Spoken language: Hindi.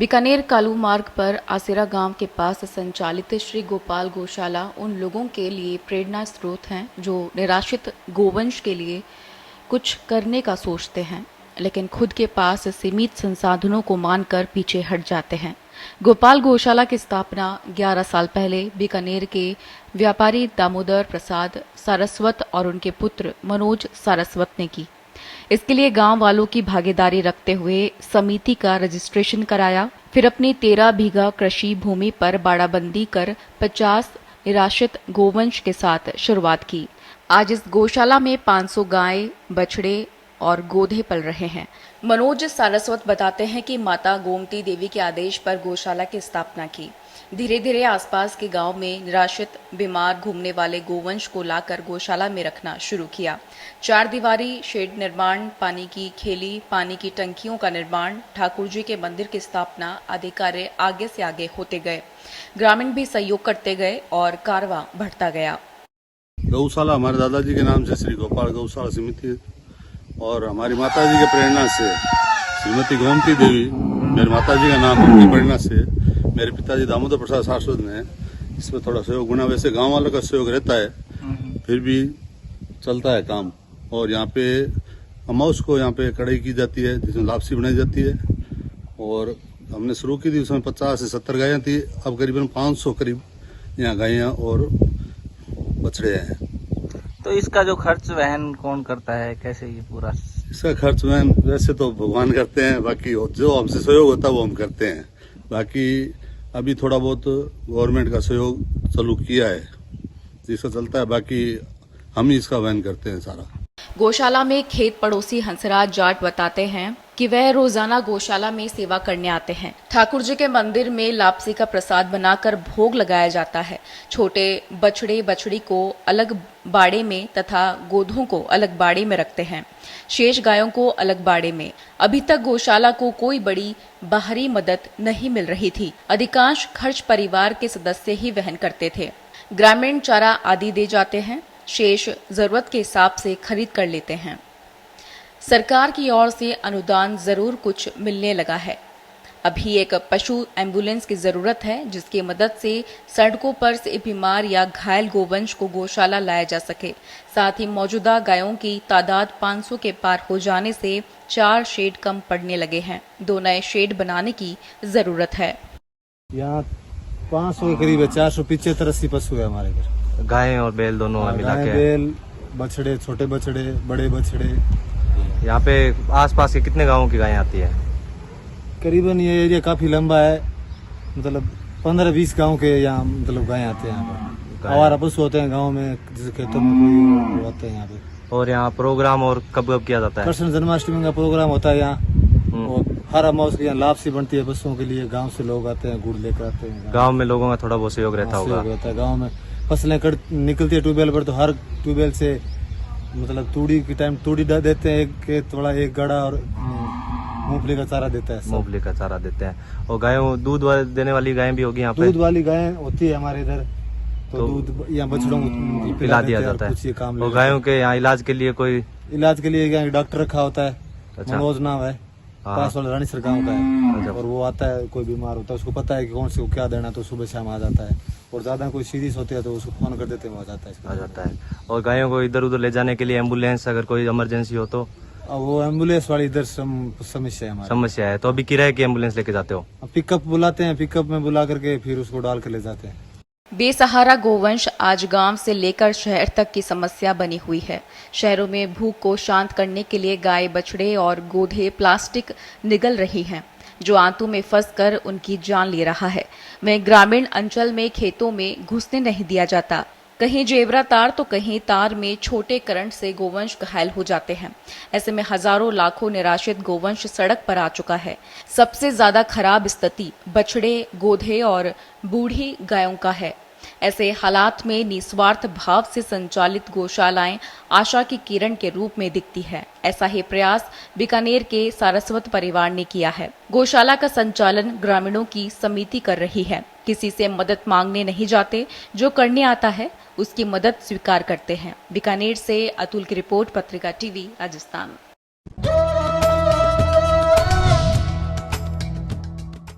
बीकानेर कालू मार्ग पर आसिरा गांव के पास संचालित श्री गोपाल गौशाला उन लोगों के लिए प्रेरणा स्रोत हैं जो निराश्रित गोवंश के लिए कुछ करने का सोचते हैं, लेकिन खुद के पास सीमित संसाधनों को मानकर पीछे हट जाते हैं। गोपाल गौशाला की स्थापना 11 साल पहले बीकानेर के व्यापारी दामोदर प्रसाद सारस्वत और उनके पुत्र मनोज सारस्वत ने की। इसके लिए गांव वालों की भागीदारी रखते हुए समिति का रजिस्ट्रेशन कराया, फिर अपनी 13 बीघा कृषि भूमि पर बाड़ाबंदी कर 50 निराश्रित गोवंश के साथ शुरुआत की। आज इस गौशाला में 500 गाय, बछड़े और गोधे पल रहे हैं। मनोज सारस्वत बताते हैं कि माता गोमती देवी के आदेश पर गौशाला की स्थापना की। धीरे धीरे आसपास के गांव में निराश्रित, बीमार घूमने वाले गोवंश को लाकर गौशाला में रखना शुरू किया। 4 दीवारी शेड निर्माण, पानी की खेली, पानी की टंकियों का निर्माण, ठाकुर जी के मंदिर की स्थापना आदि कार्य आगे से आगे होते गए। ग्रामीण भी सहयोग करते गए और कारवां बढ़ता गया। गौशाला हमारे दादाजी के नाम से श्री गोपाल गौशाला समिति और हमारी माता जी के प्रेरणा से श्रीमती गोमती देवी, मेरे माता जी का नाम, उनकी प्रेरणा से मेरे पिताजी दामोदर प्रसाद सारस्वत ने इसमें थोड़ा सहयोग गुना। वैसे गांव वालों का सहयोग रहता है, फिर भी चलता है काम। और यहाँ पे अमाउस को यहाँ पे कढ़ाई की जाती है जिसमें लापसी बनाई जाती है। और हमने शुरू की थी उसमें 50 से 70 गायें थी, अब करीबन 500 करीब यहाँ गायें और बछड़े हैं। तो इसका जो खर्च वहन कौन करता है, कैसे ये पूरा? इसका खर्च वहन वैसे तो भगवान करते हैं, बाकी जो हमसे सहयोग होता है वो हम करते हैं। बाकी अभी थोड़ा बहुत गवर्नमेंट का सहयोग चालू किया है जिसका चलता है, बाकी हम ही इसका वहन करते हैं सारा। गौशाला में खेत पड़ोसी हंसराज जाट बताते हैं कि वह रोजाना गौशाला में सेवा करने आते हैं। ठाकुर जी के मंदिर में लापसी का प्रसाद बनाकर भोग लगाया जाता है। छोटे बछड़े बछड़ी को अलग बाड़े में तथा गोधों को अलग बाड़े में रखते हैं, शेष गायों को अलग बाड़े में। अभी तक गौशाला को कोई बड़ी बाहरी मदद नहीं मिल रही थी। अधिकांश खर्च परिवार के सदस्य ही वहन करते थे। ग्रामीण चारा आदि दे जाते हैं, शेष जरूरत के हिसाब से खरीद कर लेते हैं। सरकार की ओर से अनुदान जरूर कुछ मिलने लगा है। अभी एक पशु एम्बुलेंस की जरूरत है जिसकी मदद से सड़कों पर से बीमार या घायल गोवंश को गौशाला लाया जा सके। साथ ही मौजूदा गायों की तादाद 500 के पार हो जाने से 4 शेड कम पड़ने लगे हैं। 2 नए शेड बनाने की जरूरत है। यहाँ 500 के करीब है, 475-80 पशु है हमारे घर। गायें और बैल दोनों मिला के? बैल, बछड़े, छोटे बछड़े, बड़े बछड़े। यहाँ पे आसपास के कितने गांवों की गायें आती है? करीबन ये एरिया काफी लंबा है, मतलब 15-20 गांव के यहाँ मतलब गायें आते हैं यहाँ पे। आवारा पशु होते हैं गांव में, जैसे खेतों में कोई होते हैं यहाँ पे। और यहाँ प्रोग्राम और कब कब किया जाता है? कृष्ण जन्माष्टमी का प्रोग्राम होता है यहाँ। और हर अमावस के यहाँ लापसी बनती है पशुओं के लिए। गाँव से लोग आते हैं, गुड़ लेकर आते हैं। गाँव में लोगों का थोड़ा बहुत सहयोग रहता होगा? गाँव में फसलें निकलती है ट्यूबवेल पर, तो हर ट्यूबवेल से मतलब तूड़ी के टाइम तूड़ी देते हैं, एक गड़ा, और मूंगफली का चारा देता है। मूंगफली का चारा देते हैं। और गायों दूध देने वाली गायें भी होगी यहाँ पे? दूध वाली गायें होती है हमारे इधर, तो दूध यहाँ बछड़ों को पिला दिया जाता है। और गायों के यहाँ इलाज के लिए कोई? इलाज के लिए यहाँ डॉक्टर रखा होता है। अच्छा। मनोज नाम है, पास वाला रानीसर गाँव का है। और वो आता है, कोई बीमार होता है उसको पता है कि कौन से को क्या देना, तो सुबह शाम आ जाता है। और ज्यादा कोई सीरियस होती है तो उसको फोन कर देते हैं, आ जाता है। और गायों को इधर उधर ले जाने के लिए एम्बुलेंस, अगर कोई इमरजेंसी हो तो? वो एम्बुलेंस वाली इधर समस्या है हमारी। समस्या है, तो अभी किराए की एम्बुलेंस लेके जाते हो? पिकअप बुलाते हैं, पिकअप में बुला करके फिर उसको डाल कर ले जाते हैं। बेसहारा गोवंश आज गांव से लेकर शहर तक की समस्या बनी हुई है। शहरों में भूख को शांत करने के लिए गाय, बछड़े और गोधे प्लास्टिक निगल रही हैं, जो आंतों में फंसकर उनकी जान ले रहा है। वहीं ग्रामीण अंचल में खेतों में घुसने नहीं दिया जाता। कहीं जेवरा तार तो कहीं तार में छोटे करंट से गोवंश घायल हो जाते हैं। ऐसे में हजारों लाखों निराश्रित गोवंश सड़क पर आ चुका है। सबसे ज्यादा खराब स्थिति बछड़े, गोधे और बूढ़ी गायों का है। ऐसे हालात में निस्वार्थ भाव से संचालित गौशालाएं आशा की किरण के रूप में दिखती है। ऐसा ही प्रयास बीकानेर के सारस्वत परिवार ने किया है। गौशाला का संचालन ग्रामीणों की समिति कर रही है। किसी से मदद मांगने नहीं जाते, जो करने आता है उसकी मदद स्वीकार करते हैं। बीकानेर से अतुल की रिपोर्ट, पत्रिका टीवी राजस्थान।